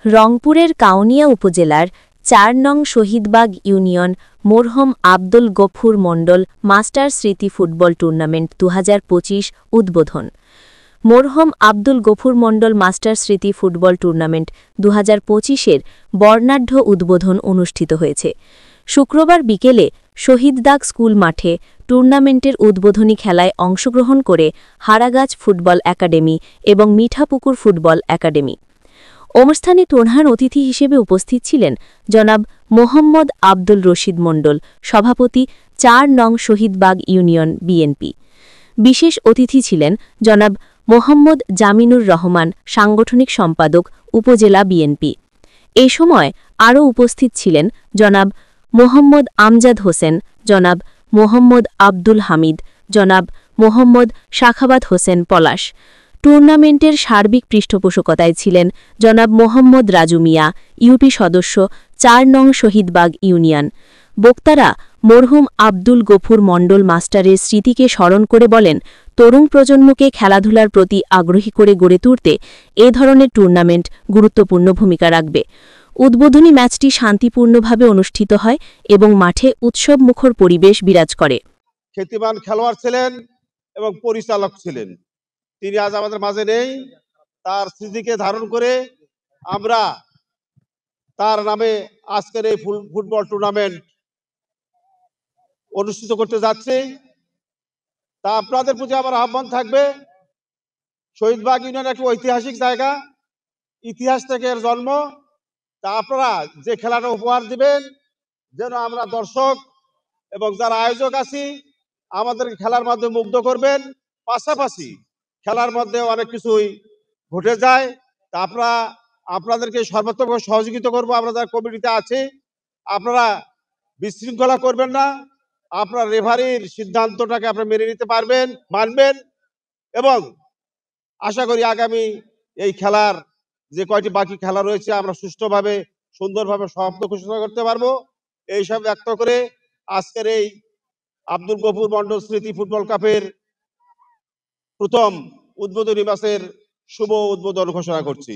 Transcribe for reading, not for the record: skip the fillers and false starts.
রংপুরের কাউনিয়া উপজেলার ৪ নং শহীদবাগ ইউনিয়ন মরহুম আব্দুল গফুর মণ্ডল মাস্টার স্মৃতি ফুটবল টুর্নামেন্ট ২০২৫ উদ্বোধন। মরহুম আব্দুল গফুর মণ্ডল মাস্টার স্মৃতি ফুটবল টুর্নামেন্ট ২০২৫-এর বর্ণাঢ্য উদ্বোধন অনুষ্ঠিত হয়েছে। শুক্রবার বিকেলে শহীদবাগ স্কুল মাঠে টুর্নামেন্টের উদ্বোধনী খেলায় অংশগ্রহণ করে হারাগাছ ফুটবল একাডেমি এবং মিঠাপুকুর ফুটবল একাডেমি। অনুষ্ঠানে প্রধান অতিথি হিসেবে উপস্থিত ছিলেন জনাব মোহাম্মদ আব্দুল রশিদ মণ্ডল, সভাপতি ৪ নং শহীদবাগ ইউনিয়ন বিএনপি। বিশেষ অতিথি ছিলেন জনাব মোহাম্মদ জামিনুর রহমান, সাংগঠনিক সম্পাদক, উপজেলা বিএনপি। এ সময় আরও উপস্থিত ছিলেন জনাব মোহাম্মদ আমজাদ হোসেন, জনাব মোহাম্মদ আব্দুল হামিদ, জনাব মোহাম্মদ শাখাবাত হোসেন পলাশ। টুর্নামেন্টের সার্বিক পৃষ্ঠপোষকতায় ছিলেন জনাব মোহাম্মদ রাজু মিয়া, ইউপি সদস্য, ৪ নং শহীদবাগ ইউনিয়ন। বক্তারা মরহুম আব্দুল গফুর মণ্ডল মাস্টারের স্মৃতিকে স্মরণ করে বলেন, তরুণ প্রজন্মকে খেলাধুলার প্রতি আগ্রহী করে গড়ে তুলতে এ ধরনের টুর্নামেন্ট গুরুত্বপূর্ণ ভূমিকা রাখবে। উদ্বোধনী ম্যাচটি শান্তিপূর্ণভাবে অনুষ্ঠিত হয় এবং মাঠে উৎসবমুখর পরিবেশ বিরাজ করে। খ্যাতিমান খেলোয়াড় ছিলেন এবং পরিচালক ছিলেন, তিনি আজ আমাদের মাঝে নেই। তার স্মৃতিকে ধারণ করে আমরা তার নামে আজকের এই ফুটবল টুর্নামেন্ট অনুষ্ঠিত করতে যাচ্ছি। তা আপনাদের প্রতি আমার আহ্বান থাকবে, শহীদবাগ ইউনিয়ন একটা ঐতিহাসিক জায়গা, ইতিহাস থেকে এর জন্ম। তা আপনারা যে খেলাটা উপহার দিবেন, যেন আমরা দর্শক এবং যারা আয়োজক আছি আমাদের খেলার মাধ্যমে মুগ্ধ করবেন। পাশাপাশি খেলার মধ্যে অনেক কিছুই ঘটে যায়, তা আপনাদেরকে সর্বাত্মক সহযোগিতা করবো। আমরা যারা কমিটিতে আছি, আপনারা বিশৃঙ্খলা করবেন না, আপনার রেফারির সিদ্ধান্তটাকে আপনারা মেনে নিতে পারবেন, মানবেন। এবং আশা করি আগামী এই খেলার যে কয়টি বাকি খেলা রয়েছে আমরা সুষ্ঠুভাবে সুন্দরভাবে সমাপ্ত ঘোষণা করতে পারবো। এইসব ব্যক্ত করে আজকের এই আব্দুল গফুর মণ্ডল স্মৃতি ফুটবল কাপের প্রথম উদ্বোধনী ম্যাচের শুভ উদ্বোধন ঘোষণা করছি।